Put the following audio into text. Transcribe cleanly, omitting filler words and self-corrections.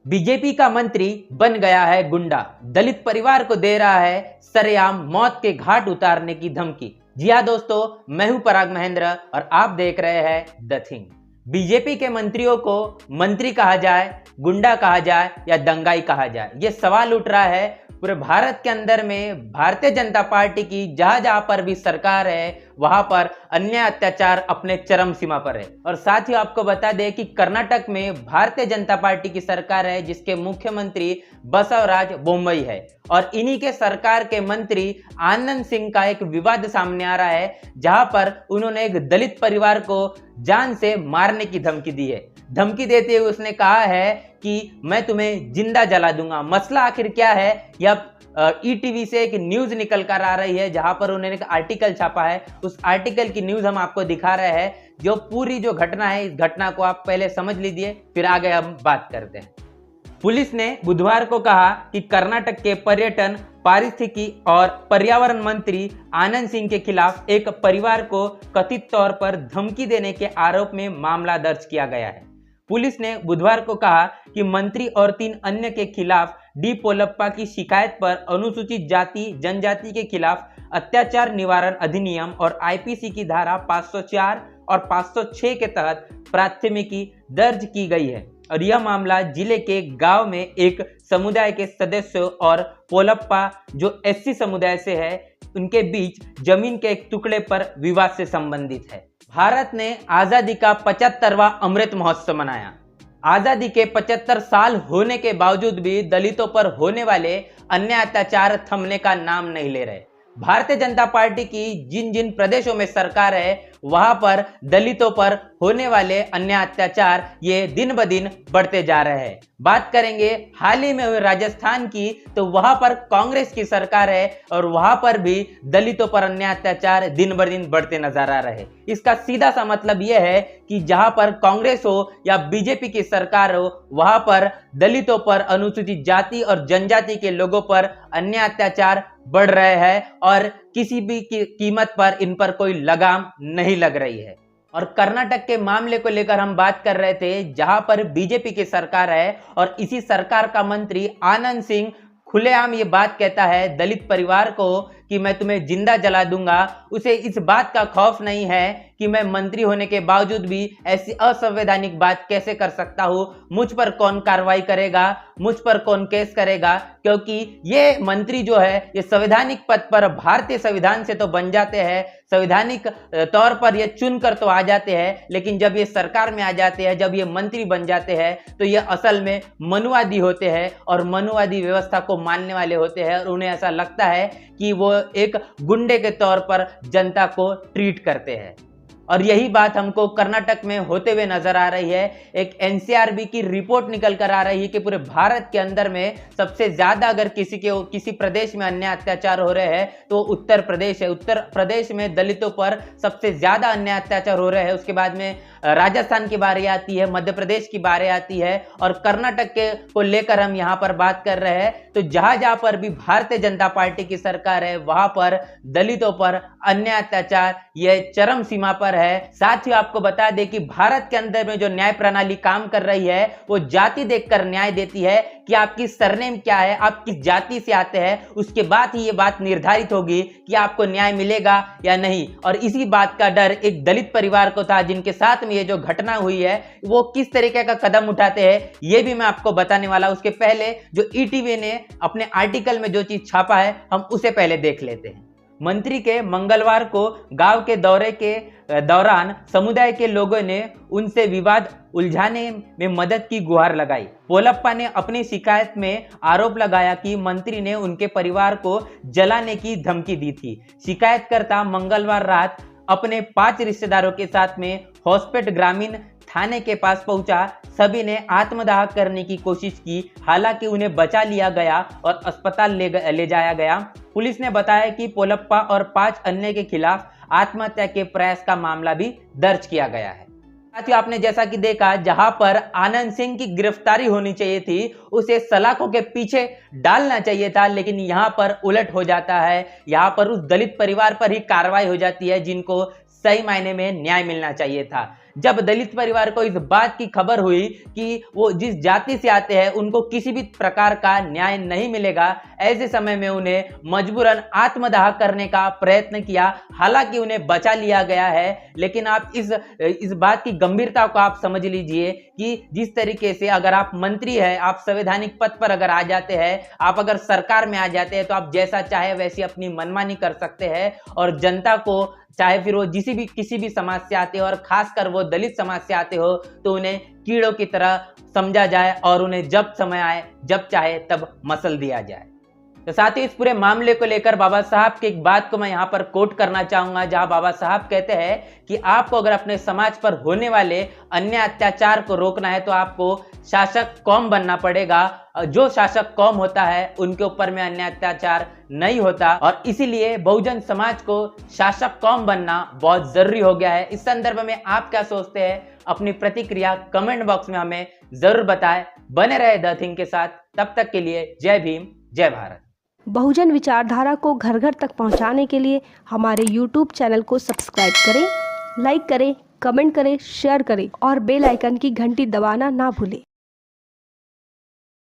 BJP का मंत्री बन गया है गुंडा, दलित परिवार को दे रहा है सरेआम मौत के घाट उतारने की धमकी। जी हाँ दोस्तों, मैं हूं पराग महेंद्र और आप देख रहे हैं द थिंग। बीजेपी के मंत्रियों को मंत्री कहा जाए, गुंडा कहा जाए या दंगाई कहा जाए, ये सवाल उठ रहा है पूरे भारत के अंदर में। भारतीय जनता पार्टी की जहां जहां पर भी सरकार है वहां पर अन्याय अत्याचार अपने चरम सीमा पर है। और साथ ही आपको बता दें कि कर्नाटक में भारतीय जनता पार्टी की सरकार है जिसके मुख्यमंत्री बसवराज बोम्मई है और इन्हीं के सरकार के मंत्री आनंद सिंह का एक विवाद सामने आ रहा है जहां पर उन्होंने एक दलित परिवार को जान से मारने की धमकी दी है। धमकी देते हुए उसने कहा है कि मैं तुम्हें जिंदा जला दूंगा। मसला आखिर क्या है, यह ईटीवी से एक न्यूज निकल कर आ रही है जहां पर उन्होंने एक आर्टिकल छापा है। उस आर्टिकल की न्यूज हम आपको दिखा रहे हैं। जो पूरी जो घटना है, इस घटना को आप पहले समझ लीजिए, फिर आगे हम बात करते हैं। पुलिस ने बुधवार को कहा कि कर्नाटक के पर्यटन, पारिस्थितिकी और पर्यावरण मंत्री आनंद सिंह के खिलाफ एक परिवार को कथित तौर पर धमकी देने के आरोप में मामला दर्ज किया गया है। पुलिस ने बुधवार को कहा कि मंत्री और 3 अन्य के खिलाफ डी पोलप्पा की शिकायत पर अनुसूचित जाति जनजाति के खिलाफ अत्याचार निवारण अधिनियम और आईपीसी की धारा 504 और 506 के तहत प्राथमिकी दर्ज की गई है और यह मामला जिले के गांव में एक समुदाय के सदस्यों और पोलप्पा जो एससी समुदाय से है उनके बीच जमीन के एक टुकड़े पर विवाद से संबंधित है। भारत ने आजादी का 75वां अमृत महोत्सव मनाया। आजादी के 75 साल होने के बावजूद भी दलितों पर होने वाले अन्याय अत्याचार थमने का नाम नहीं ले रहे। भारतीय जनता पार्टी की जिन जिन प्रदेशों में सरकार है वहां पर दलितों पर होने वाले अन्याय अत्याचार ये दिन ब दिन बढ़ते जा रहे हैं। बात करेंगे हाल ही में हुए राजस्थान की, तो वहां पर कांग्रेस की सरकार है और वहां पर भी दलितों पर अन्याय अत्याचार दिन ब दिन बढ़ते नजर आ रहे हैं। इसका सीधा सा मतलब यह है कि जहां पर कांग्रेस हो या बीजेपी की सरकार हो वहां पर दलितों पर, अनुसूचित जाति और जनजाति के लोगों पर अन्याय अत्याचार बढ़ रहे हैं और किसी भी कीमत पर इन पर कोई लगाम नहीं लग रही है। और कर्नाटक के मामले को लेकर हम बात कर रहे थे जहां पर बीजेपी की सरकार है और इसी सरकार का मंत्री आनंद सिंह खुलेआम ये बात कहता है दलित परिवार को कि मैं तुम्हें जिंदा जला दूंगा। उसे इस बात का खौफ नहीं है कि मैं मंत्री होने के बावजूद भी ऐसी असंवैधानिक बात कैसे कर सकता हूं, मुझ पर कौन कार्रवाई करेगा, मुझ पर कौन केस करेगा, क्योंकि ये मंत्री जो है ये संवैधानिक पद पर भारतीय संविधान से तो बन जाते हैं, संवैधानिक तौर पर ये चुनकर तो आ जाते हैं, लेकिन जब ये सरकार में आ जाते हैं, जब ये मंत्री बन जाते हैं तो ये असल में मनुवादी होते हैं और मनुवादी व्यवस्था को मानने वाले होते हैं और उन्हें ऐसा लगता है कि वो एक गुंडे के तौर पर जनता को ट्रीट करते हैं। और यही बात हमको कर्नाटक में होते हुए नजर आ रही है। एक एनसीआरबी की रिपोर्ट निकल कर आ रही है कि पूरे भारत के अंदर में सबसे ज्यादा अगर किसी प्रदेश में अन्याय अत्याचार हो रहे हैं तो उत्तर प्रदेश है। उत्तर प्रदेश में दलितों पर सबसे ज्यादा अन्याय अत्याचार हो रहे हैं। उसके बाद में राजस्थान की बारी आती है, मध्य प्रदेश की बारी आती है और कर्नाटक के को लेकर हम यहाँ पर बात कर रहे हैं। तो जहां जहां पर भी भारतीय जनता पार्टी की सरकार है वहां पर दलितों पर अन्याय अत्याचार ये चरम सीमा पर है। साथ ही आपको बता दें कि भारत के अंदर में जो न्याय प्रणाली काम कर रही है वो जाति देखकर न्याय देती है कि आपकी सरनेम क्या है, आप किस जाति से आते हैं, उसके बाद ही ये बात निर्धारित होगी कि आपको न्याय मिलेगा या नहीं। और इसी बात का डर एक दलित परिवार को था जिनके साथ में ये जो घटना हुई है वो किस तरीके का कदम उठाते हैं ये भी मैं आपको बताने वाला। उसके पहले जो ईटीवी ने अपने आर्टिकल में जो चीज छापा है हम उसे पहले देख लेते हैं। मंत्री के मंगलवार को गांव के दौरे के दौरान समुदाय के लोगों ने उनसे विवाद उलझाने में मदद की गुहार लगाई। पोलप्पा ने अपनी शिकायत में आरोप लगाया कि मंत्री ने उनके परिवार को जलाने की धमकी दी थी। शिकायतकर्ता मंगलवार रात अपने 5 रिश्तेदारों के साथ में हॉस्पिटल ग्रामीण थाने के पास पहुंचा। सभी ने आत्मदाह करने की कोशिश की, हालांकि उन्हें बचा लिया गया और अस्पताल ले जाया गया। पुलिस ने बताया कि पोलप्पा और 5 अन्य के खिलाफ आत्महत्या के प्रयास का मामला भी दर्ज किया गया है। साथियों, आपने जैसा कि देखा जहां पर आनंद सिंह की गिरफ्तारी होनी चाहिए थी उसे सलाखों के पीछे डालना चाहिए था, लेकिन यहां पर उलट हो जाता है। यहां पर उस दलित परिवार पर ही कार्रवाई हो जाती है जिनको सही मायने में न्याय मिलना चाहिए था। जब दलित परिवार को इस बात की खबर हुई कि वो जिस जाति से आते हैं उनको किसी भी प्रकार का न्याय नहीं मिलेगा, ऐसे समय में उन्हें मजबूरन आत्मदाह करने का प्रयत्न किया। हालांकि उन्हें बचा लिया गया है, लेकिन आप इस बात की गंभीरता को आप समझ लीजिए कि जिस तरीके से अगर आप मंत्री है, आप संवैधानिक पद पर अगर आ जाते हैं, आप अगर सरकार में आ जाते हैं, तो आप जैसा चाहे वैसी अपनी मनमानी कर सकते हैं और जनता को, चाहे फिर वो किसी भी समाज से आते हो और खासकर वो दलित समाज से आते हो, तो उन्हें कीड़ों की तरह समझा जाए और उन्हें जब समय आए, जब चाहे तब मसल दिया जाए। तो साथ ही इस पूरे मामले को लेकर बाबा साहब की एक बात को मैं यहाँ पर कोट करना चाहूंगा, जहां बाबा साहब कहते हैं कि आपको अगर अपने समाज पर होने वाले अन्य अत्याचार को रोकना है तो आपको शासक कौम बनना पड़ेगा। जो शासक कौम होता है उनके ऊपर में अन्य अत्याचार नहीं होता, और इसीलिए बहुजन समाज को शासक कौम बनना बहुत जरूरी हो गया है। इस संदर्भ में आप क्या सोचते हैं? अपनी प्रतिक्रिया कमेंट बॉक्स में हमें जरूर बताएं। बने रहे द थिंग के साथ, तब तक के लिए जय भीम, जय भारत। बहुजन विचारधारा को घर घर तक पहुंचाने के लिए हमारे YouTube चैनल को सब्सक्राइब करें, लाइक करें, कमेंट करें, शेयर करें और बेल आइकन की घंटी दबाना ना भूलें।